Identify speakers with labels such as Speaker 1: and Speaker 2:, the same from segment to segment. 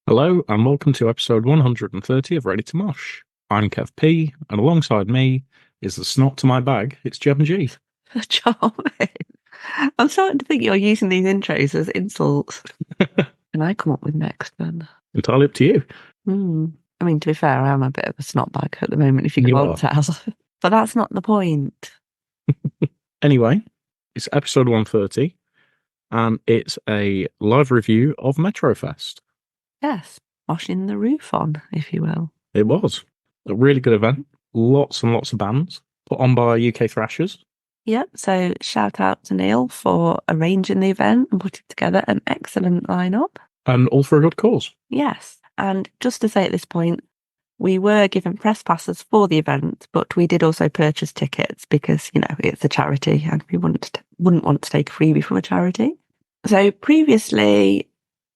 Speaker 1: Hello, and welcome to episode 130 of Ready to Mosh. I'm Kev P, and alongside me is the snot to my bag. It's Jeb and G.
Speaker 2: Charming. I'm starting to think you're using these intros as insults. Can I come up with next then?
Speaker 1: Entirely up to you.
Speaker 2: I mean, to be fair, I am a bit of a snot bag at the moment, if you
Speaker 1: You
Speaker 2: can't
Speaker 1: are.
Speaker 2: tell. But that's not the point.
Speaker 1: Anyway, it's episode 130, and it's a live review of MTRO Fest.
Speaker 2: Yes, washing the roof on, if you will.
Speaker 1: It was a really good event. Lots and lots of bands put on by UK Thrashers.
Speaker 2: Yep, so shout out to Neil for arranging the event and putting together an excellent lineup.
Speaker 1: And all for a good cause.
Speaker 2: Yes, and just to say at this point, we were given press passes for the event, but we did also purchase tickets because, it's a charity and we wouldn't want to take a freebie from a charity. So previously,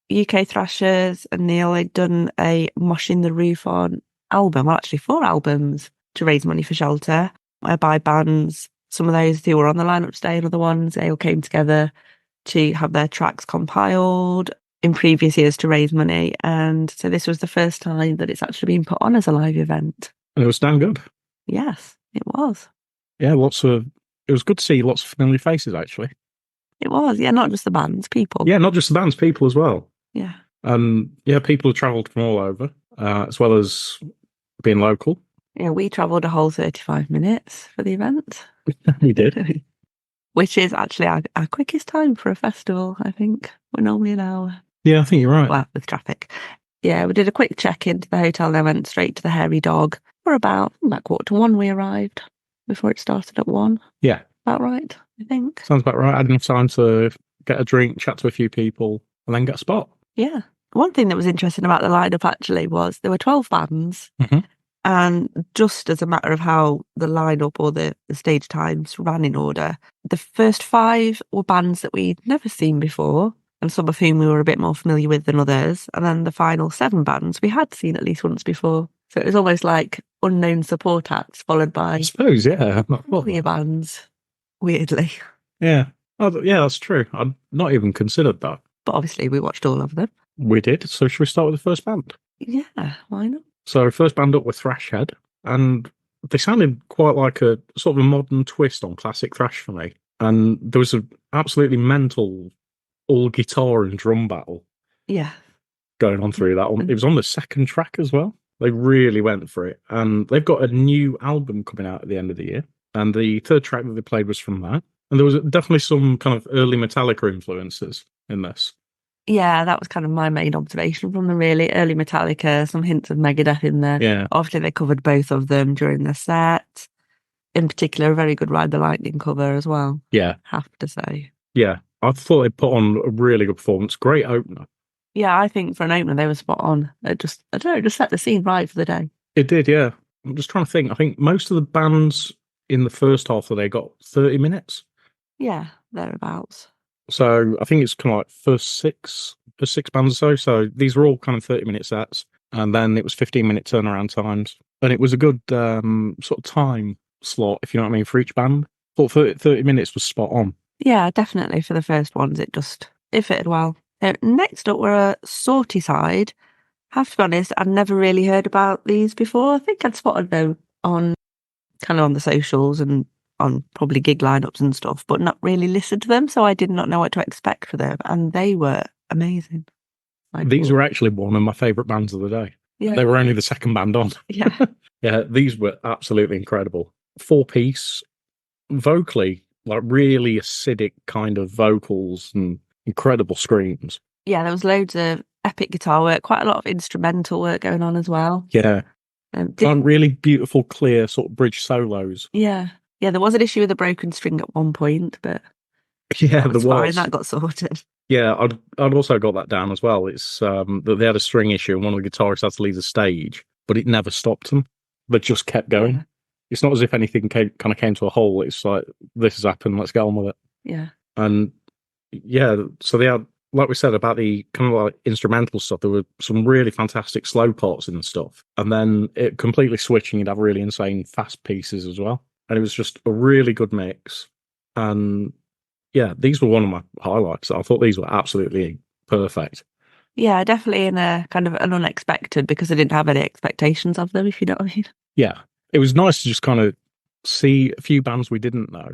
Speaker 2: UK Thrashers and Neil had done a Moshing the Roof on album, well, actually 4 albums to raise money for shelter, whereby bands, some of those who were on the lineup today and other ones, they all came together to have their tracks compiled in previous years to raise money. And so this was the first time that it's actually been put on as a live event.
Speaker 1: And it was damn good.
Speaker 2: Yes, it was.
Speaker 1: Yeah, it was good to see lots of familiar faces, actually.
Speaker 2: It was, yeah, not just the bands, people.
Speaker 1: Yeah, not just the bands, people as well.
Speaker 2: Yeah.
Speaker 1: Yeah, people have travelled from all over, as well as being local.
Speaker 2: Yeah, we travelled a whole 35 minutes for the event.
Speaker 1: We did.
Speaker 2: Which is actually our quickest time for a festival, I think. We're normally an hour.
Speaker 1: Yeah, I think you're right.
Speaker 2: Well, with traffic. Yeah, we did a quick check into the hotel and then went straight to the Hairy Dog. For about 1:15 we arrived before it started at 1.
Speaker 1: Yeah.
Speaker 2: About right, I think.
Speaker 1: Sounds about right. I had enough time to get a drink, chat to a few people, and then get a spot.
Speaker 2: Yeah. One thing that was interesting about the lineup actually was there were 12 bands.
Speaker 1: Mm-hmm.
Speaker 2: And just as a matter of how the lineup or the stage times ran in order, the first 5 were bands that we'd never seen before, and some of whom we were a bit more familiar with than others. And then the final 7 bands we had seen at least once before. So it was almost like unknown support acts followed by
Speaker 1: I suppose, yeah.
Speaker 2: familiar bands, weirdly.
Speaker 1: Yeah. Oh, yeah, that's true. I'd not even considered that.
Speaker 2: But obviously we watched all of them.
Speaker 1: We did. So should we start with the first band?
Speaker 2: Yeah, why not?
Speaker 1: So first band up with Thrash Head, and they sounded quite like a sort of a modern twist on classic thrash for me. And there was an absolutely mental all guitar and drum battle.
Speaker 2: Yeah.
Speaker 1: Going on through that one. It was on the second track as well. They really went for it. And they've got a new album coming out at the end of the year. And the third track that they played was from that. And there was definitely some kind of early Metallica influences in this.
Speaker 2: Yeah, that was kind of my main observation from the really early Metallica, some hints of Megadeth in there.
Speaker 1: Yeah.
Speaker 2: Obviously, they covered both of them during the set. In particular, a very good Ride the Lightning cover as well.
Speaker 1: Yeah.
Speaker 2: Have to say.
Speaker 1: Yeah. I thought they put on a really good performance. Great opener.
Speaker 2: Yeah, I think for an opener, they were spot on. It just set the scene right for the day.
Speaker 1: It did, yeah. I'm just trying to think. I think most of the bands in the first half of the day got 30 minutes.
Speaker 2: Yeah, thereabouts.
Speaker 1: So I think it's kind of like first six bands or so. So these were all kind of 30-minute sets. And then it was 15-minute turnaround times. And it was a good sort of time slot, if you know what I mean, for each band. Thought 30 minutes was spot on.
Speaker 2: Yeah, definitely for the first ones, it fitted well. Next up, we're a Sorty Side. Have to be honest, I'd never really heard about these before. I think I'd spotted them on the socials and on probably gig lineups and stuff, but not really listened to them, so I did not know what to expect for them, and they were amazing.
Speaker 1: These were actually one of my favourite bands of the day. Yeah. They were only the second band on.
Speaker 2: Yeah.
Speaker 1: Yeah, these were absolutely incredible. 4-piece, vocally, like really acidic kind of vocals and incredible screams.
Speaker 2: Yeah, there was loads of epic guitar work, quite a lot of instrumental work going on as well.
Speaker 1: Yeah. Really beautiful, clear sort of bridge solos.
Speaker 2: Yeah. Yeah, there was an issue with a broken string at one point, but
Speaker 1: yeah, there was.
Speaker 2: Fine, that got sorted.
Speaker 1: Yeah, I'd also got that down as well. It's that they had a string issue and one of the guitarists had to leave the stage, but it never stopped them. They just kept going. Yeah. It's not as if anything came to a halt. It's like, this has happened, let's get on with it.
Speaker 2: Yeah.
Speaker 1: And yeah, so they had, like we said about the kind of like instrumental stuff, there were some really fantastic slow parts in the stuff. And then it completely switching, you'd have really insane fast pieces as well. And it was just a really good mix. And yeah, these were one of my highlights. I thought these were absolutely perfect.
Speaker 2: Yeah, definitely in a kind of an unexpected because I didn't have any expectations of them, if you know what I mean.
Speaker 1: Yeah, it was nice to just kind of see a few bands we didn't know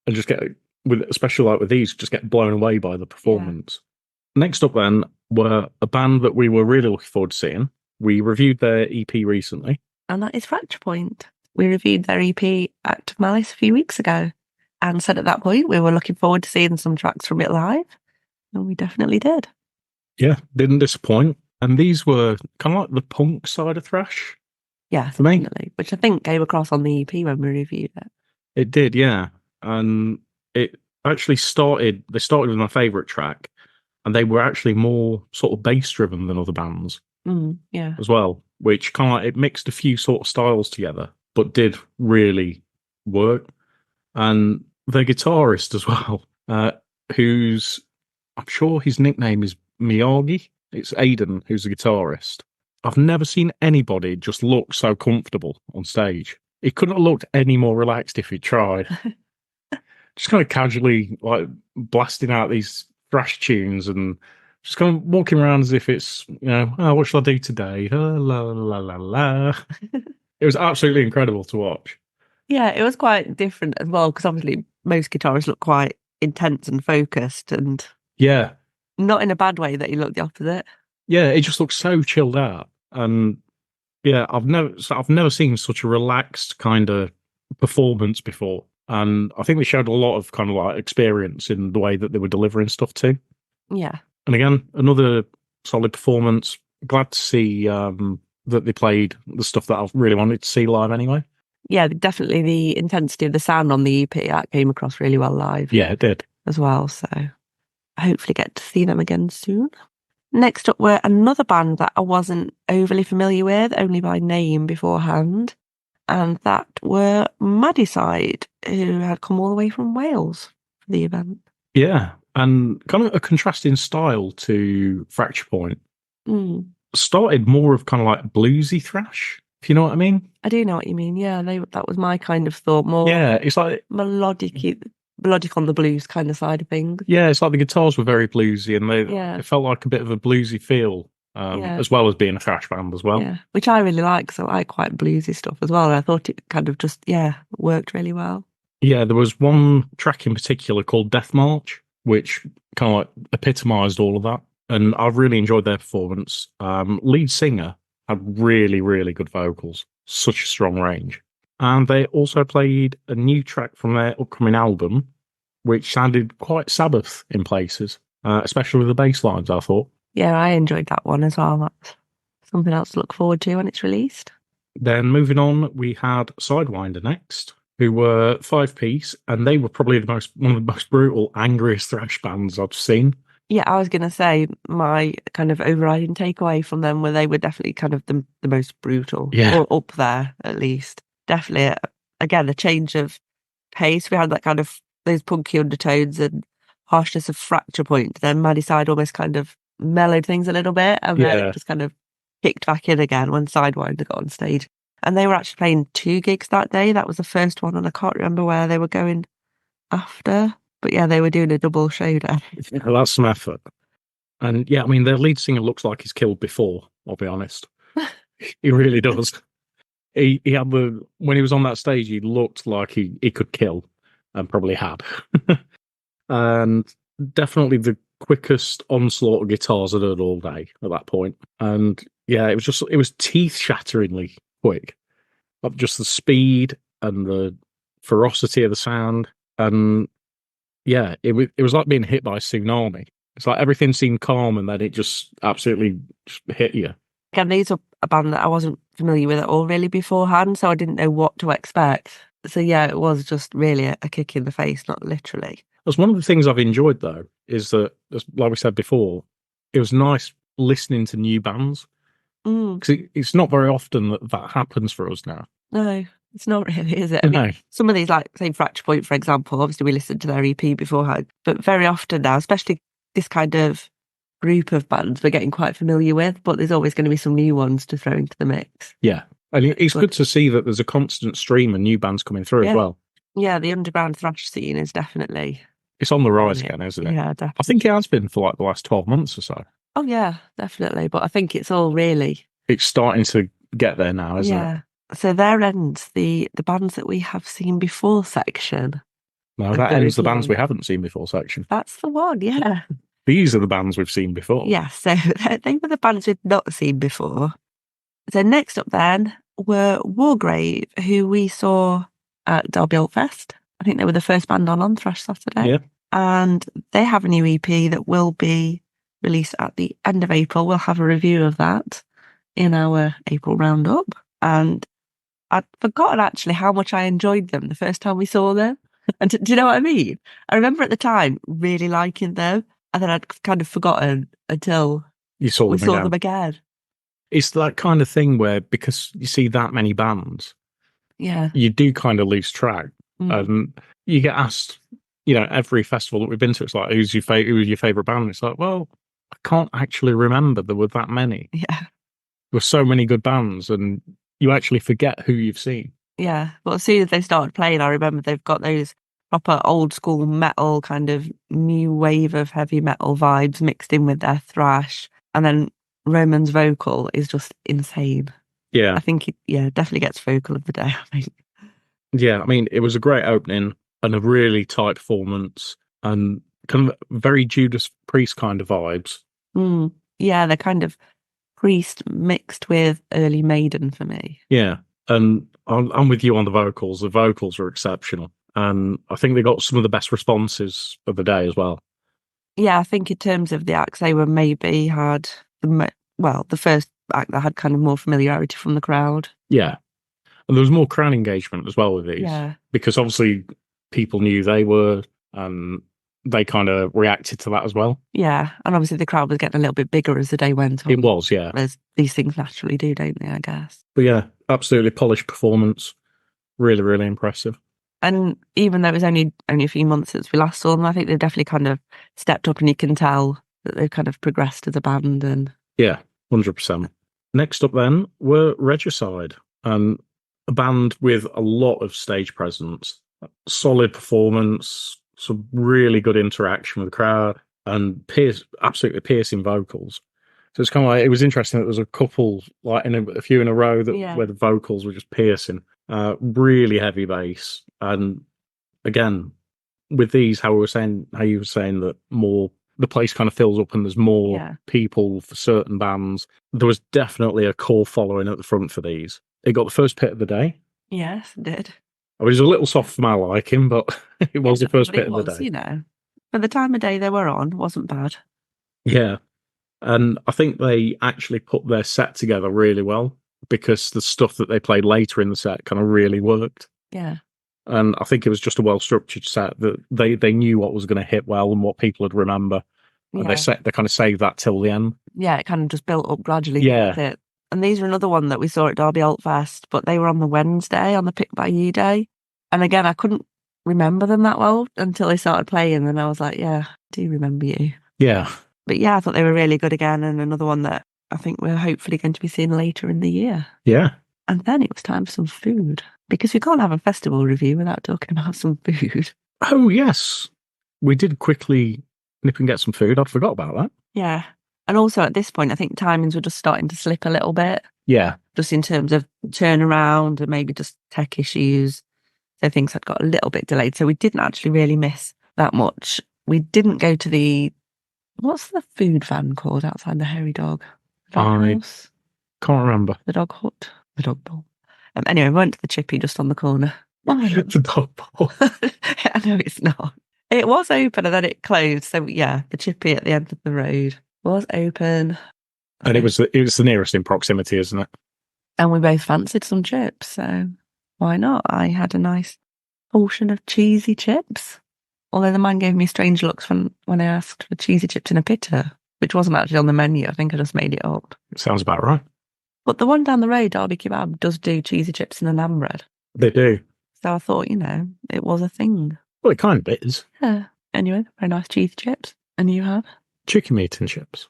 Speaker 1: and just get, with especially like with these, just get blown away by the
Speaker 2: Yeah.
Speaker 1: performance. Next up, then, were a band that we were really looking forward to seeing. We reviewed their EP recently.
Speaker 2: And that is Fracture Point. We reviewed their EP at Malice a few weeks ago and said at that point we were looking forward to seeing some tracks from it live. And we definitely did.
Speaker 1: Yeah, didn't disappoint. And these were kind of like the punk side of thrash
Speaker 2: Yeah,
Speaker 1: for me.
Speaker 2: definitely. Which I think came across on the EP when we reviewed it.
Speaker 1: It did, yeah. And it actually they started with my favourite track, and they were actually more sort of bass driven than other bands
Speaker 2: Yeah.
Speaker 1: as well, which kind of like, it mixed a few sort of styles together, but did really work. And the guitarist as well, who's, I'm sure his nickname is Miyagi. It's Aiden, who's the guitarist. I've never seen anybody just look so comfortable on stage. He couldn't have looked any more relaxed if he tried. Just kind of casually like blasting out these thrash tunes and just kind of walking around as if it's, oh, what shall I do today? La la la la. It was absolutely incredible to watch.
Speaker 2: Yeah, it was quite different as well because obviously most guitarists look quite intense and focused and
Speaker 1: Yeah.
Speaker 2: not in a bad way that he looked the opposite.
Speaker 1: Yeah, it just looks so chilled out. And yeah, I've never seen such a relaxed kind of performance before. And I think they showed a lot of kind of like experience in the way that they were delivering stuff too.
Speaker 2: Yeah.
Speaker 1: And again, another solid performance. Glad to see that they played the stuff that I really wanted to see live anyway.
Speaker 2: Yeah, definitely the intensity of the sound on the EP that came across really well live.
Speaker 1: Yeah, it did.
Speaker 2: As well. So I hopefully get to see them again soon. Next up were another band that I wasn't overly familiar with, only by name beforehand. And that were Maddyside, who had come all the way from Wales for the event.
Speaker 1: Yeah, and kind of a contrasting style to Fracture Point. Started more of kind of like bluesy thrash, if you know what I mean.
Speaker 2: I do know what you mean. Yeah, that was my kind of thought. More
Speaker 1: it's like
Speaker 2: melodic on the blues kind of side of things.
Speaker 1: Yeah, it's like the guitars were very bluesy, and it felt like a bit of a bluesy feel, as well as being a thrash band as well.
Speaker 2: Yeah, which I really like. So I like quite bluesy stuff as well. And I thought it kind of just worked really well.
Speaker 1: Yeah, there was one track in particular called Death March, which kind of like epitomised all of that, and I've really enjoyed their performance. Lead singer had really, really good vocals, such a strong range. And they also played a new track from their upcoming album, which sounded quite Sabbath in places, especially with the bass lines, I thought.
Speaker 2: Yeah, I enjoyed that one as well. That's something else to look forward to when it's released.
Speaker 1: Then moving on, we had Sidewinder next, who were 5-piece, and they were probably one of the most brutal, angriest thrash bands I've seen.
Speaker 2: Yeah, I was going to say my kind of overriding takeaway from them were they were definitely kind of the most brutal, or up there at least. Definitely, again, a change of pace. We had that kind of those punky undertones and harshness of Fracture Point. Then Maddyside almost kind of mellowed things a little bit, and then it just kind of kicked back in again when Sidewinder got on stage. And they were actually playing 2 gigs that day. That was the first one, and I can't remember where they were going after. But yeah, they were doing a double show there.
Speaker 1: That's some effort. And yeah, I mean, their lead singer looks like he's killed before, I'll be honest. He really does. He had when he was on that stage, he looked like he could kill, and probably had. And definitely the quickest onslaught of guitars I'd heard all day at that point. And yeah, it was teeth-shatteringly quick. Of just the speed and the ferocity of the sound. And yeah, it was like being hit by a tsunami. It's like everything seemed calm, and then it just absolutely just hit you.
Speaker 2: Again, these are a band that I wasn't familiar with at all really beforehand, so I didn't know what to expect. So yeah, it was just really a kick in the face, not literally.
Speaker 1: That's one of the things I've enjoyed, though, is that, like we said before, it was nice listening to new bands. Because it's not very often that happens for us now.
Speaker 2: No, it's not really, is it? I mean, some of these, like, say, Fracture Point, for example, obviously we listened to their EP beforehand, but very often now, especially this kind of group of bands we're getting quite familiar with, but there's always going to be some new ones to throw into the mix.
Speaker 1: Yeah. I mean, it's good to see that there's a constant stream of new bands coming through as well.
Speaker 2: Yeah, the underground thrash scene is definitely...
Speaker 1: It's on the rise again, isn't it?
Speaker 2: Yeah, definitely.
Speaker 1: I think it has been for like the last 12 months or so.
Speaker 2: Oh yeah, definitely. But I think it's all really,
Speaker 1: It's starting to get there now, isn't it?
Speaker 2: yeah. So there ends the bands that we have seen before section
Speaker 1: No,
Speaker 2: of
Speaker 1: that
Speaker 2: the
Speaker 1: ends the bands
Speaker 2: review.
Speaker 1: we haven't seen before section.
Speaker 2: That's the one, yeah.
Speaker 1: These are the bands we've seen before.
Speaker 2: Yeah, so they were the bands we'd not seen before. So next up then were Wargrave, who we saw at Derby Alt Fest. I think they were the first band on Thrash Saturday.
Speaker 1: Yeah.
Speaker 2: And they have a new EP that will be released at the end of April. We'll have a review of that in our April roundup. And I'd forgotten actually how much I enjoyed them the first time we saw them. And do you know what I mean? I remember at the time really liking them, and then I'd kind of forgotten until
Speaker 1: You saw
Speaker 2: we
Speaker 1: them
Speaker 2: saw
Speaker 1: again.
Speaker 2: them again.
Speaker 1: It's that kind of thing where, because you see that many bands,
Speaker 2: Yeah.
Speaker 1: you do kind of lose track. You get asked, every festival that we've been to, it's like, who's your favorite band? And it's like, well, I can't actually remember there were that many.
Speaker 2: Yeah.
Speaker 1: There were so many good bands, and you actually forget who you've seen.
Speaker 2: Yeah. But as soon as they started playing, I remember they've got those proper old school metal kind of new wave of heavy metal vibes mixed in with their thrash. And then Roman's vocal is just insane.
Speaker 1: Yeah.
Speaker 2: I think definitely gets vocal of the day, I think.
Speaker 1: Yeah, I mean, it was a great opening and a really tight performance and kind of very Judas Priest kind of vibes.
Speaker 2: Yeah, they're kind of Priest mixed with early Maiden for me.
Speaker 1: Yeah, and I'm with you on the vocals. The vocals are exceptional, and I think they got some of the best responses of the day as well.
Speaker 2: Yeah, I think in terms of the acts, they were maybe had the first act that had kind of more familiarity from the crowd.
Speaker 1: Yeah, and there was more crowd engagement as well with these.
Speaker 2: Yeah,
Speaker 1: because obviously people knew they were, they kind of reacted to that as well.
Speaker 2: yeah, and obviously the crowd was getting a little bit bigger as the day went on.
Speaker 1: It was, yeah.
Speaker 2: As these things naturally do, don't they? I guess.
Speaker 1: But yeah, absolutely polished performance. Really, really impressive.
Speaker 2: And even though it was only a few months since we last saw them, I think they've definitely kind of stepped up, and you can tell that they've kind of progressed as a band. And
Speaker 1: yeah, 100%. Next up then were Regicide, a band with a lot of stage presence, solid performance, some really good interaction with the crowd, and absolutely piercing vocals. So it's kind of like, it was interesting that there was a couple, like a few in a row where the vocals were just piercing. Really heavy bass, and again, with these, how you were saying that more the place kind of fills up and there's more people for certain bands. There was definitely a core following at the front for these. It got the first pit of the day.
Speaker 2: Yes, it did.
Speaker 1: I mean, it was a little soft for my liking, but it was the first pit of the day.
Speaker 2: You know, for the time of day they were on, wasn't bad.
Speaker 1: Yeah, and I think they actually put their set together really well, because the stuff that they played later in the set kind of really worked.
Speaker 2: Yeah.
Speaker 1: And I think it was just a well-structured set that they knew what was going to hit well and what people would remember. And they kind of saved that till the end.
Speaker 2: Yeah, it kind of just built up gradually.
Speaker 1: Yeah.
Speaker 2: And these are another one that we saw at Derby Alt Fest, but they were on the Wednesday, on the Pick By You day. And again, I couldn't remember them that well until they started playing. And I was like, yeah, I do remember you.
Speaker 1: Yeah.
Speaker 2: But yeah, I thought they were really good again. And another one that I think we're hopefully going to be seeing later in the year.
Speaker 1: Yeah.
Speaker 2: And then it was time for some food, because we can't have a festival review without talking about some food.
Speaker 1: Oh, yes. We did quickly nip and get some food. I'd forgot about that.
Speaker 2: Yeah. And also at this point, I think timings were just starting to slip a little bit.
Speaker 1: Yeah.
Speaker 2: Just in terms of turnaround and maybe just tech issues. So things had got a little bit delayed. So we didn't actually really miss that much. We didn't go to what's the food van called outside the Hairy Dog?
Speaker 1: House? Can't remember.
Speaker 2: The Dog Hut? The Dog Bowl. Anyway, we went to the Chippy just on the corner.
Speaker 1: The Dog Bowl.
Speaker 2: I know it's not. It was open and then it closed. So yeah, the Chippy at the end of the road was open.
Speaker 1: And it was the nearest in proximity, isn't it?
Speaker 2: And we both fancied some chips, so why not? I had a nice portion of cheesy chips. Although the man gave me strange looks when I asked for cheesy chips in a pitta, which wasn't actually on the menu. I think I just made it up.
Speaker 1: Sounds about right.
Speaker 2: But the one down the road, Derby Kebab, does do cheesy chips and a naan bread.
Speaker 1: They do.
Speaker 2: So I thought, it was a thing.
Speaker 1: Well, it kind of is.
Speaker 2: Yeah. Anyway, very nice cheesy chips. And you have?
Speaker 1: Chicken meat and chips.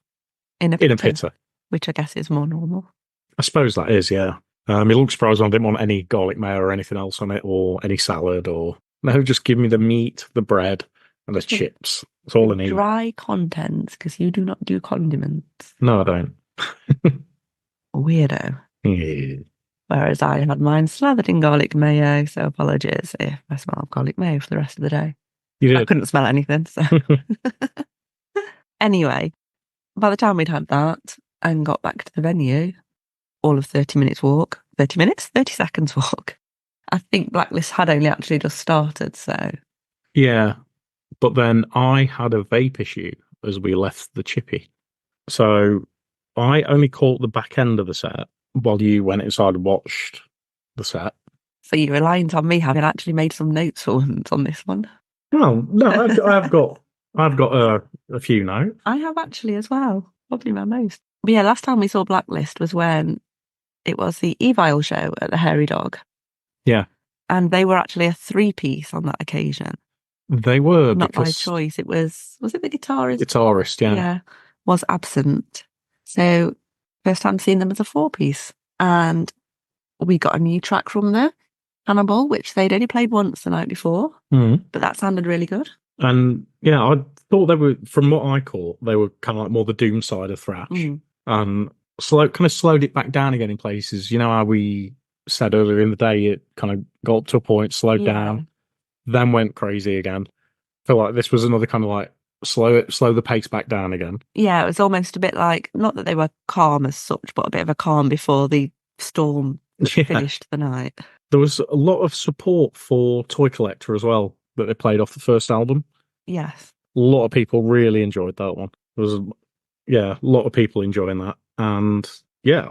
Speaker 2: In a
Speaker 1: pitta.
Speaker 2: Which I guess is more normal.
Speaker 1: I suppose that is, yeah. It looks surprising I didn't want any garlic mayo or anything else on it, or any salad, or no, just give me the meat, the bread, and the chips. It's all I need.
Speaker 2: Dry contents, because you do not do condiments.
Speaker 1: No, I don't.
Speaker 2: Weirdo.
Speaker 1: Yeah.
Speaker 2: Whereas I had mine slathered in garlic mayo, so apologies if I smell of garlic mayo for the rest of the day.
Speaker 1: You
Speaker 2: I
Speaker 1: did.
Speaker 2: couldn't smell anything, so. Anyway, by the time we'd had that and got back to the venue, all of 30 minutes walk, 30 minutes, 30 seconds walk. I think Blacklist had only actually just started, so.
Speaker 1: Yeah. But then I had a vape issue as we left the chippy. So I only caught the back end of the set while you went inside and watched the set.
Speaker 2: So you're reliant on me having actually made some notes for once on this one.
Speaker 1: Well, no, I've got a few notes.
Speaker 2: I have actually as well, probably my most. But yeah, last time we saw Blacklist was when it was the Evil show at the Hairy Dog.
Speaker 1: Yeah.
Speaker 2: And they were actually a 3-piece on that occasion.
Speaker 1: They were,
Speaker 2: Not by
Speaker 1: because
Speaker 2: choice. It was it the guitarist?
Speaker 1: guitarist, yeah.
Speaker 2: Yeah, was absent. So first time seeing them as a 4-piece. And we got a new track from there, Hannibal, which they'd only played once the night before,
Speaker 1: Mm.
Speaker 2: but that sounded really good.
Speaker 1: And yeah, I thought they were, from what I caught, they were kind of like more the doom side of thrash.
Speaker 2: Mm.
Speaker 1: And kind of slowed it back down again in places. You know how we said earlier in the day, it kind of got up to a point, slowed down, then went crazy again. I feel like this was another kind of like slow the pace back down again.
Speaker 2: Yeah, it was almost a bit like, not that they were calm as such, but a bit of a calm before the storm that finished the night.
Speaker 1: There was a lot of support for Toy Collector as well that they played off the first album.
Speaker 2: Yes.
Speaker 1: A lot of people really enjoyed that one. There was a lot of people enjoying that. And yeah,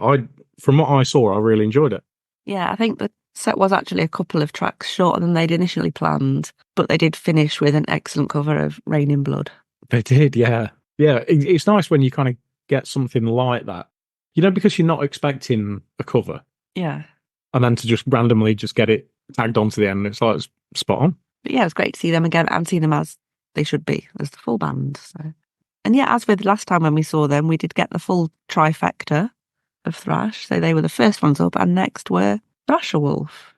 Speaker 1: from what I saw, I really enjoyed it.
Speaker 2: Yeah, I think the set was actually a couple of tracks shorter than they'd initially planned, but they did finish with an excellent cover of Rain in Blood.
Speaker 1: They did, yeah. Yeah, it's nice when you kind of get something like that. You know, because you're not expecting a cover.
Speaker 2: Yeah.
Speaker 1: And then to just randomly just get it tagged onto the end, it's like it's spot on.
Speaker 2: But yeah, it was great to see them again and see them as they should be, as the full band. So. And yeah, as with last time when we saw them, we did get the full trifecta of thrash. So they were the first ones up, and next were Thrasher Wolf,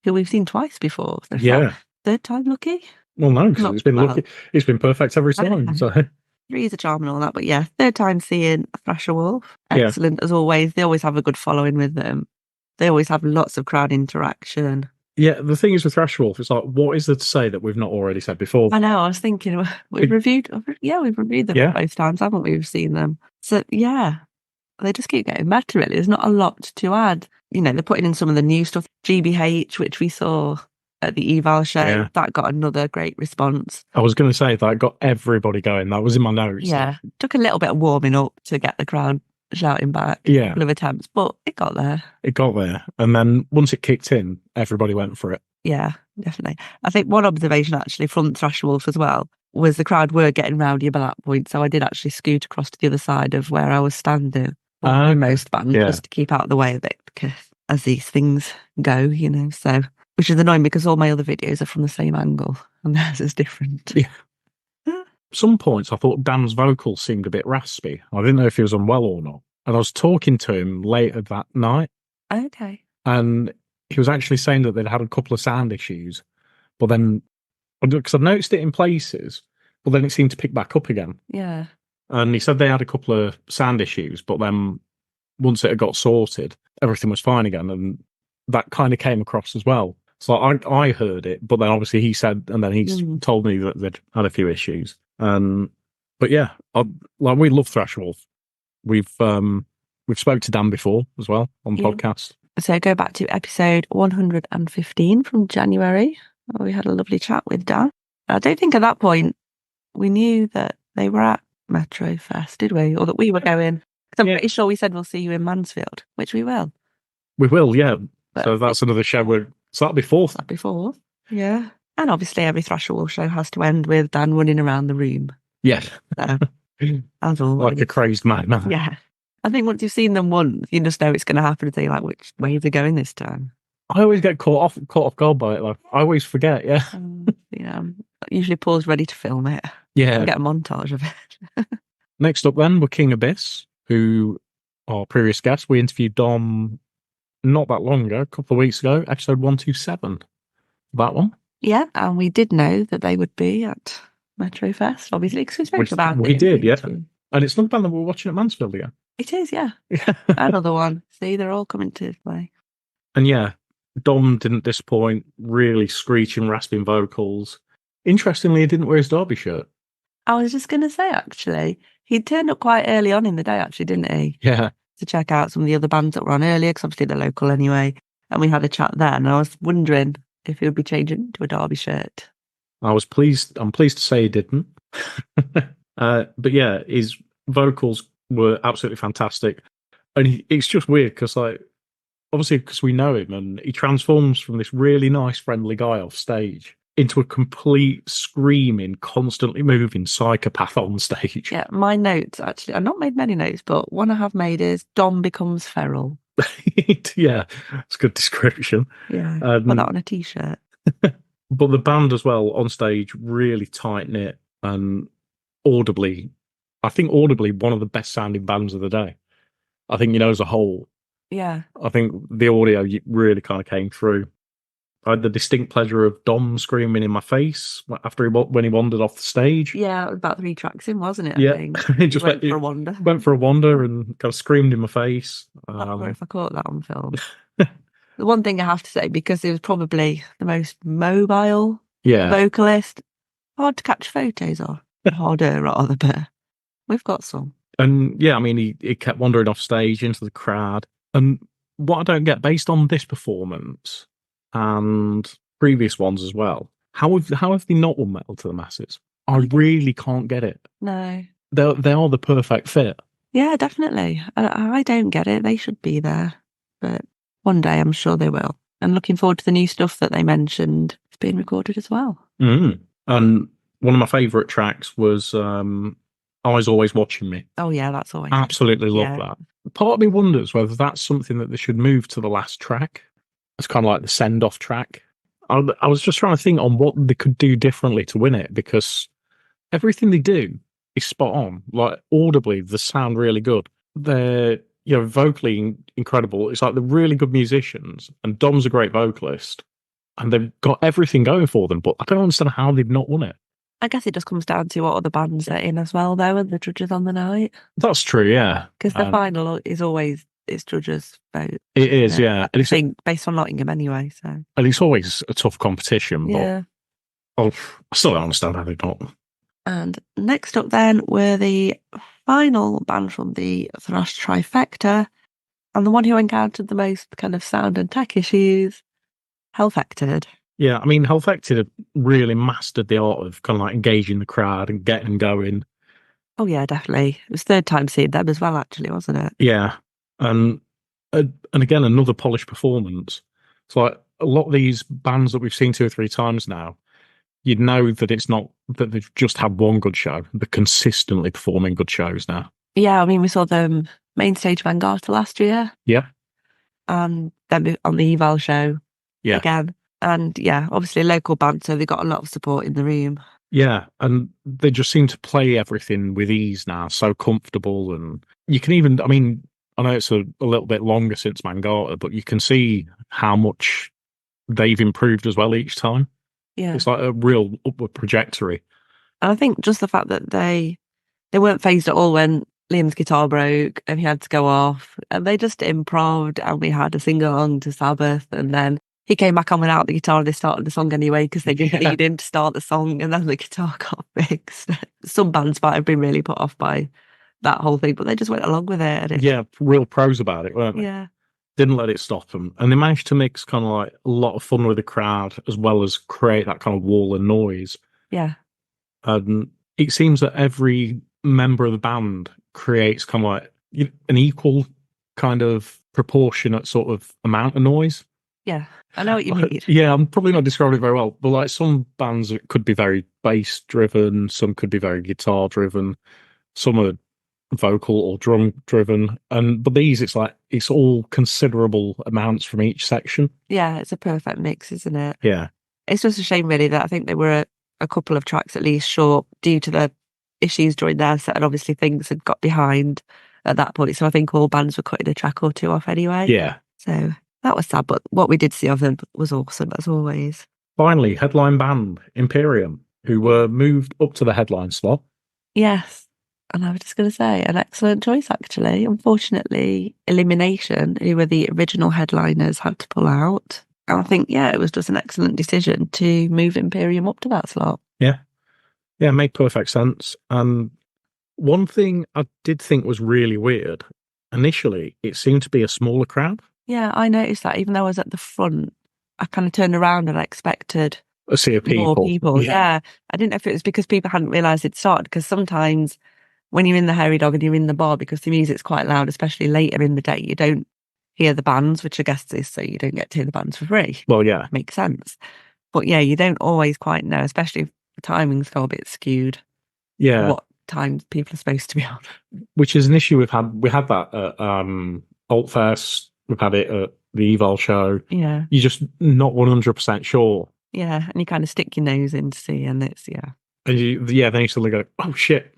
Speaker 2: who we've seen twice before. So
Speaker 1: Yeah.
Speaker 2: Third time lucky?
Speaker 1: Well, no, because it's been lucky. It's been perfect every time. So.
Speaker 2: 3's a charm and all that, but yeah, third time seeing Thrasher Wolf. Excellent as always. They always have a good following with them. They always have lots of crowd interaction.
Speaker 1: Yeah, the thing is with Thrash Wolf, it's like, what is there to say that we've not already said before?
Speaker 2: I know, I was thinking, we've reviewed them both times, haven't we? We've seen them. So yeah, they just keep getting better, really. There's not a lot to add. You know, they're putting in some of the new stuff. GBH, which we saw at the Eval show, that got another great response.
Speaker 1: I was going to say that got everybody going. That was in my notes.
Speaker 2: Yeah, took a little bit of warming up to get the crowd shouting back.
Speaker 1: Yeah.
Speaker 2: A couple of attempts, but it got there.
Speaker 1: It got there. And then once it kicked in, everybody went for it.
Speaker 2: Yeah, definitely. I think one observation actually from Thrasher Wolf as well was the crowd were getting rowdier by that point. So I did actually scoot across to the other side of where I was standing for most bands, just to keep out of the way of it, because as these things go, you know, so, which is annoying because all my other videos are from the same angle and theirs is different.
Speaker 1: Yeah. Some points I thought Dan's vocals seemed a bit raspy. I didn't know if he was unwell or not. And I was talking to him later that night.
Speaker 2: Okay.
Speaker 1: And he was actually saying that they'd had a couple of sound issues. But then, because I've noticed it in places, but then it seemed to pick back up again.
Speaker 2: Yeah.
Speaker 1: And he said they had a couple of sound issues, but then once it had got sorted, everything was fine again. And that kind of came across as well. So I heard it, but then obviously he said, and then he's told me that they'd had a few issues. But yeah, we love Thrash Wolf. We've spoke to Dan before as well on the podcast.
Speaker 2: So go back to episode 115 from January. We had a lovely chat with Dan. I don't think at that point we knew that they were at MTRO Fest, did we? Or that we were going. Because I'm pretty sure we said we'll see you in Mansfield, which we will.
Speaker 1: We will, yeah. But so that's another show. So that'll be fourth.
Speaker 2: That'll be fourth. Yeah. And obviously every Thrasher Wolf show has to end with Dan running around the room.
Speaker 1: Yes.
Speaker 2: So, as always.
Speaker 1: Like a crazed madman.
Speaker 2: Yeah. I think once you've seen them once, you just know it's going to happen and think, like, which way are they going this time?
Speaker 1: I always get caught off guard by it. Like, I always forget, yeah.
Speaker 2: Usually Paul's ready to film it.
Speaker 1: Yeah.
Speaker 2: Get a montage of it.
Speaker 1: Next up then, we're King Abyss, who our previous guest. We interviewed Dom not that long ago, a couple of weeks ago, episode 127. That one.
Speaker 2: Yeah, and we did know that they would be at MTRO Fest, obviously, because we spoke about
Speaker 1: we
Speaker 2: it.
Speaker 1: did, yeah.
Speaker 2: Too.
Speaker 1: And it's another band that we're watching at Mansfield again.
Speaker 2: It is, yeah.
Speaker 1: Yeah.
Speaker 2: Another one. See, they're all coming to play.
Speaker 1: And yeah, Dom didn't disappoint, really screeching, rasping vocals. Interestingly, he didn't wear his Derby shirt.
Speaker 2: I was just going to say, actually, he turned up quite early on in the day, actually, didn't he?
Speaker 1: Yeah.
Speaker 2: To check out some of the other bands that were on earlier, because obviously they're local anyway. And we had a chat there, and I was wondering if he would be changing to a Derby shirt.
Speaker 1: I'm pleased to say he didn't. But yeah, his vocals were absolutely fantastic. And it's just weird because, like, obviously, because we know him, and he transforms from this really nice, friendly guy off stage into a complete screaming, constantly moving psychopath on stage.
Speaker 2: Yeah, my notes, actually, I've not made many notes, but one I have made is Dom becomes feral.
Speaker 1: Yeah, it's a good description.
Speaker 2: Yeah, put that on a t-shirt.
Speaker 1: But the band as well on stage, really tight knit and audibly, I think audibly one of the best sounding bands of the day. I think, as a whole,
Speaker 2: Yeah.
Speaker 1: I think the audio really kind of came through. I had the distinct pleasure of Dom screaming in my face when he wandered off the stage.
Speaker 2: Yeah, it was about 3 tracks in, wasn't it?
Speaker 1: Yeah,
Speaker 2: I think.
Speaker 1: he just
Speaker 2: went for a wander.
Speaker 1: Went for a wander and kind of screamed in my face.
Speaker 2: Not sure if I caught that on film. The one thing I have to say, because he was probably the most mobile vocalist, hard to catch photos of. Harder, rather, but we've got some.
Speaker 1: And yeah, I mean, he kept wandering off stage into the crowd. And what I don't get, based on this performance and previous ones as well, how have they not won Metal to the Masses? I really can't get it.
Speaker 2: No.
Speaker 1: They are the perfect fit.
Speaker 2: Yeah, definitely. I don't get it. They should be there. But one day I'm sure they will. And looking forward to the new stuff that they mentioned. It's being recorded as well.
Speaker 1: And one of my favourite tracks was Eyes Always Watching Me.
Speaker 2: Oh, yeah, that's always.
Speaker 1: Absolutely love that. Part of me wonders whether that's something that they should move to the last track. It's kind of like the send-off track. I was just trying to think on what they could do differently to win it, because everything they do is spot on. Like, audibly, they sound really good. They're, vocally incredible. It's like they're really good musicians, and Dom's a great vocalist, and they've got everything going for them, but I don't understand how they've not won it.
Speaker 2: I guess it just comes down to what other bands are in as well, though, and the judges on the night.
Speaker 1: That's true, yeah.
Speaker 2: Because the final is always it's judges' vote.
Speaker 1: It is, yeah.
Speaker 2: I think based on Nottingham anyway. So,
Speaker 1: and it's always a tough competition,
Speaker 2: yeah.
Speaker 1: But I still don't understand how they don't.
Speaker 2: And next up then were the final band from the thrash trifecta, and the one who encountered the most kind of sound and tech issues, Hellfected.
Speaker 1: Yeah, I mean, Hellfected have really mastered the art of kind of like engaging the crowd and getting going.
Speaker 2: Oh yeah, definitely. It was third time seeing them as well, actually, wasn't it?
Speaker 1: Yeah, and again, another polished performance. It's like a lot of these bands that we've seen 2 or 3 times now, you'd know that it's not that they've just had one good show. They're consistently performing good shows now.
Speaker 2: Yeah, I mean, we saw them main stage Vanguard last year.
Speaker 1: Yeah.
Speaker 2: And then on the Eval show again. And yeah, obviously a local band, so they got a lot of support in the room.
Speaker 1: Yeah, and they just seem to play everything with ease now, so comfortable. And you can even, I mean, I know it's a little bit longer since Mangata, but you can see how much they've improved as well each time.
Speaker 2: Yeah.
Speaker 1: It's like a real upward trajectory.
Speaker 2: And I think just the fact that they weren't phased at all when Liam's guitar broke and he had to go off, and they just improved, and we had a sing-along to Sabbath, and then he came back on without the guitar and they started the song anyway because they didn't need him to start the song, and then the guitar got fixed. Some bands might have been really put off by that whole thing, but they just went along with it.
Speaker 1: Yeah, real pros about it, weren't they?
Speaker 2: Yeah.
Speaker 1: Didn't let it stop them. And they managed to mix kind of like a lot of fun with the crowd as well as create that kind of wall of noise.
Speaker 2: Yeah.
Speaker 1: And it seems that every member of the band creates kind of like an equal kind of proportionate sort of amount of noise.
Speaker 2: Yeah, I know what you mean.
Speaker 1: Yeah, I'm probably not describing it very well, but like some bands it could be very bass driven, some could be very guitar driven, some are vocal or drum driven, but these it's all considerable amounts from each section.
Speaker 2: Yeah, it's a perfect mix, isn't it?
Speaker 1: Yeah,
Speaker 2: it's just a shame really that I think they were a couple of tracks at least short due to the issues during their set, and obviously things had got behind at that point, so I think all bands were cutting a track or 2 off anyway.
Speaker 1: Yeah,
Speaker 2: so that was sad, but what we did see of them was awesome as always.
Speaker 1: Finally, headline band Imperium. who were moved up to the headline slot.
Speaker 2: Yes. And I was just going to say, an excellent choice, actually. Unfortunately, Elimination, who were the original headliners, had to pull out. And I think, yeah, it was just an excellent decision to move Imperium up to that slot.
Speaker 1: Yeah. Yeah, made perfect sense. And one thing I did think was really weird, initially, it seemed to be a smaller crowd.
Speaker 2: Yeah, I noticed that even though I was at the front, I kind of turned around and I expected
Speaker 1: A sea of
Speaker 2: more
Speaker 1: people.
Speaker 2: people.
Speaker 1: Yeah.
Speaker 2: Yeah. I didn't know if it was because people hadn't realised it started, because sometimes when you're in the Hairy Dog and you're in the bar, because the music's quite loud, especially later in the day, you don't hear the bands, which I guess is so you don't get to hear the bands for free.
Speaker 1: Well, yeah.
Speaker 2: Makes sense. But yeah, you don't always quite know, especially if the timings go a bit skewed for
Speaker 1: Yeah.
Speaker 2: what times people are supposed to be on.
Speaker 1: Which is an issue we've had. We had that at Alt Fest. We've had it at the Eval show.
Speaker 2: Yeah.
Speaker 1: You're just not 100% sure.
Speaker 2: Yeah. And you kind of stick your nose in to see, and it's, yeah.
Speaker 1: And then you suddenly go, oh shit.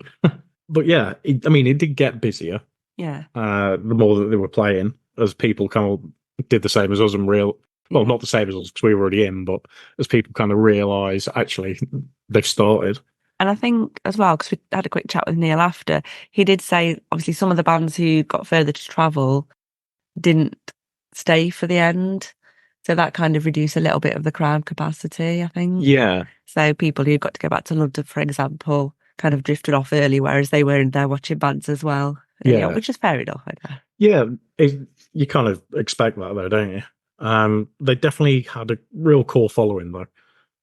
Speaker 1: But yeah, it did get busier.
Speaker 2: Yeah.
Speaker 1: The more that they were playing, as people kind of did the same as us and well, not the same as us because we were already in, but as people kind of realise, actually, they've started.
Speaker 2: And I think as well, because we had a quick chat with Neil after, he did say, obviously, some of the bands who got further to travel didn't stay for the end. So that kind of reduced a little bit of the crowd capacity, I think.
Speaker 1: Yeah.
Speaker 2: So people who got to go back to London, for example, kind of drifted off early, whereas they were in there watching bands as well.
Speaker 1: Yeah.
Speaker 2: Which is fair enough, I guess.
Speaker 1: Yeah. You kind of expect that, though, don't you? They definitely had a real core following, though. A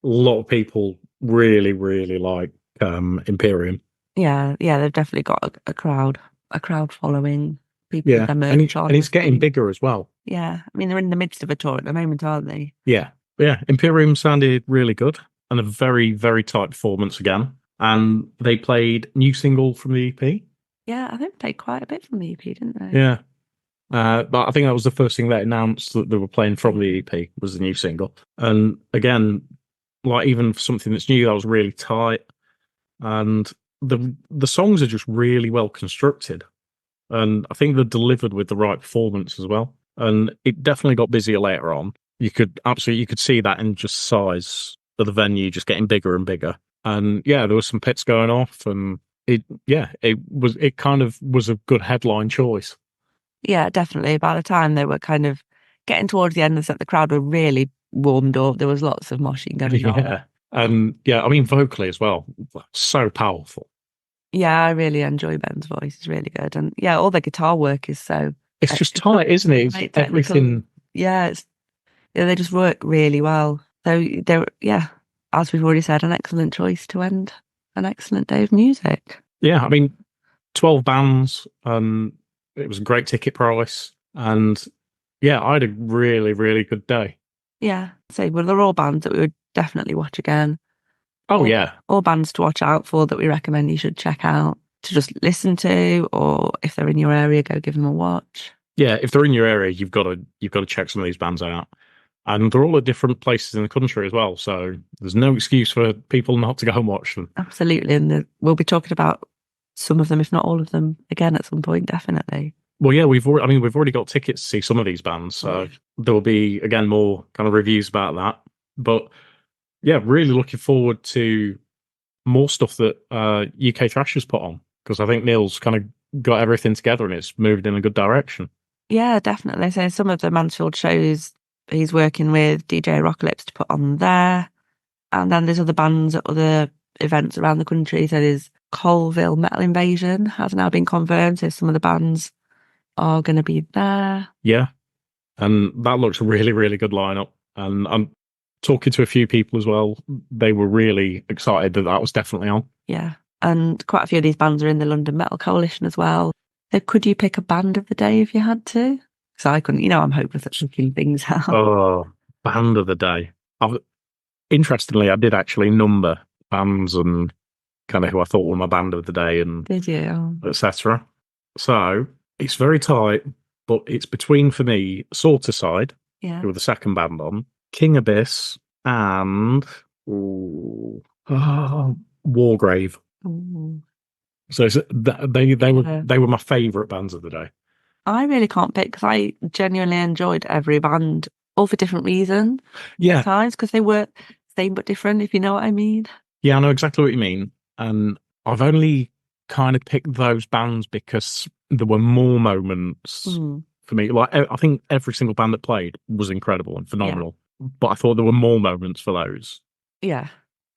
Speaker 1: lot of people really, really like Imperium.
Speaker 2: Yeah, they've definitely got a crowd following. People with their merch on.
Speaker 1: And it's getting bigger as well.
Speaker 2: Yeah, I mean, they're in the midst of a tour at the moment, aren't they?
Speaker 1: Yeah. Imperium sounded really good and a very, very tight performance again. And they played new single from the EP.
Speaker 2: Yeah, I think they played quite a bit from the EP, didn't they?
Speaker 1: Yeah. But I think that was the first thing they announced that they were playing from the EP was the new single. And again, like even for something that's new, that was really tight. And the songs are just really well constructed. And I think they're delivered with the right performance as well. And it definitely got busier later on. You could see that in just size of the venue just getting bigger and bigger. And yeah, there was some pits going off, and it kind of was a good headline choice.
Speaker 2: Yeah, definitely. By the time they were kind of getting towards the end, the crowd were really warmed up. There was lots of moshing going on.
Speaker 1: Yeah. And yeah, vocally as well, so powerful.
Speaker 2: Yeah, I really enjoy Ben's voice. It's really good. And yeah, all the guitar work is so...
Speaker 1: It's just tight, isn't it? It's everything...
Speaker 2: Yeah, they just work really well. So they're, as we've already said, an excellent choice to end an excellent day of music.
Speaker 1: Yeah, 12 bands, and it was a great ticket price. And yeah, I had a really, really good day.
Speaker 2: Yeah, so they're all bands that we would definitely watch again.
Speaker 1: Oh, yeah.
Speaker 2: All bands to watch out for that we recommend you should check out to just listen to, or if they're in your area, go give them a watch.
Speaker 1: Yeah, if they're in your area, you've got to check some of these bands out. And they're all at different places in the country as well, so there's no excuse for people not to go and watch them.
Speaker 2: Absolutely, and we'll be talking about some of them, if not all of them, again at some point, definitely.
Speaker 1: Well, yeah, we've already got tickets to see some of these bands, so there will be again more kind of reviews about that. But yeah, really looking forward to more stuff that UK Thrashers put on, because I think Neil's kind of got everything together and it's moved in a good direction.
Speaker 2: Yeah, definitely. So some of the Mansfield shows he's working with DJ Rockalypse to put on there, and then there's other bands at other events around the country. So there's Colville Metal Invasion has now been confirmed, so some of the bands are going to be there.
Speaker 1: Yeah, and that looks a really, really good lineup. And I'm talking to a few people as well. They were really excited that was definitely on.
Speaker 2: Yeah, and quite a few of these bands are in the London Metal Coalition as well. So could you pick a band of the day if you had to? Because I couldn't, I'm hopeless at looking things out.
Speaker 1: Oh, band of the day. Interestingly, I did actually number bands and kind of who I thought were my band of the day, and
Speaker 2: did you?
Speaker 1: etc. So it's very tight, but it's between, for me, Sorticide, who were the second band on, King Abyss, and Wargrave.
Speaker 2: Ooh.
Speaker 1: So they were my favourite bands of the day.
Speaker 2: I really can't pick because I genuinely enjoyed every band, all for different reasons.
Speaker 1: Yeah,
Speaker 2: times because they were same but different, if you know what I mean.
Speaker 1: Yeah, I know exactly what you mean. And I've only kind of picked those bands because there were more moments for me. Like, I think every single band that played was incredible and phenomenal. But I thought there were more moments for those.
Speaker 2: Yeah,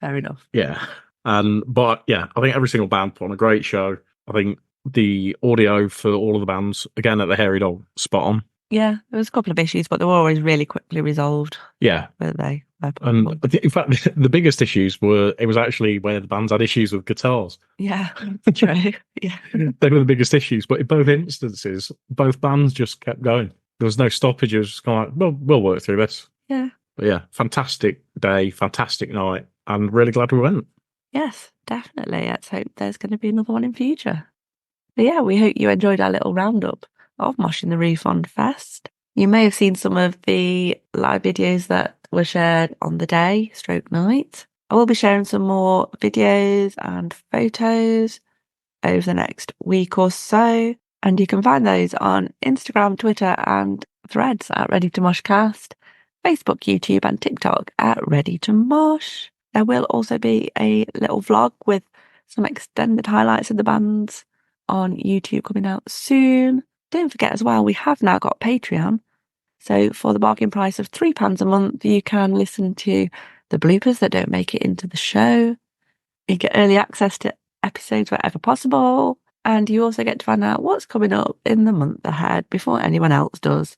Speaker 2: fair enough.
Speaker 1: Yeah. But yeah, I think every single band put on a great show. I think the audio for all of the bands, again, at the Hairy Dog, spot on.
Speaker 2: Yeah, there was a couple of issues, but they were always really quickly resolved,
Speaker 1: Yeah.
Speaker 2: weren't they?
Speaker 1: And in fact, the biggest issues were, it was actually where the bands had issues with guitars.
Speaker 2: Yeah, true. Yeah.
Speaker 1: They were the biggest issues. But in both instances, both bands just kept going. There was no stoppages. Just kind of like, well, we'll work through this.
Speaker 2: Yeah.
Speaker 1: But yeah, fantastic day, fantastic night. I'm really glad we went.
Speaker 2: Yes, definitely. Let's hope there's going to be another one in future. But yeah, we hope you enjoyed our little roundup of Moshing the Roof on Fest. You may have seen some of the live videos that were shared on the day, stroke night. I will be sharing some more videos and photos over the next week or so. And you can find those on Instagram, Twitter, and Threads at Ready to Moshcast, Facebook, YouTube, and TikTok at Ready to Mosh. There will also be a little vlog with some extended highlights of the bands on YouTube coming out soon. Don't forget as well, we have now got Patreon. So for the bargain price of £3 a month, you can listen to the bloopers that don't make it into the show. You get early access to episodes wherever possible. And you also get to find out what's coming up in the month ahead before anyone else does.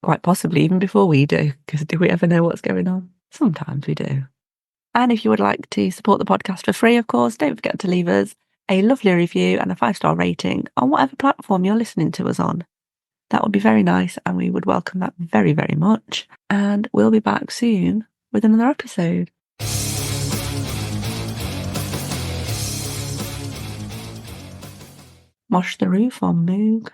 Speaker 2: Quite possibly even before we do, because do we ever know what's going on? Sometimes we do. And if you would like to support the podcast for free, of course, don't forget to leave us a lovely review and a 5-star rating on whatever platform you're listening to us on. That would be very nice, and we would welcome that very, very much. And we'll be back soon with another episode. Mosh the Roof on Moog.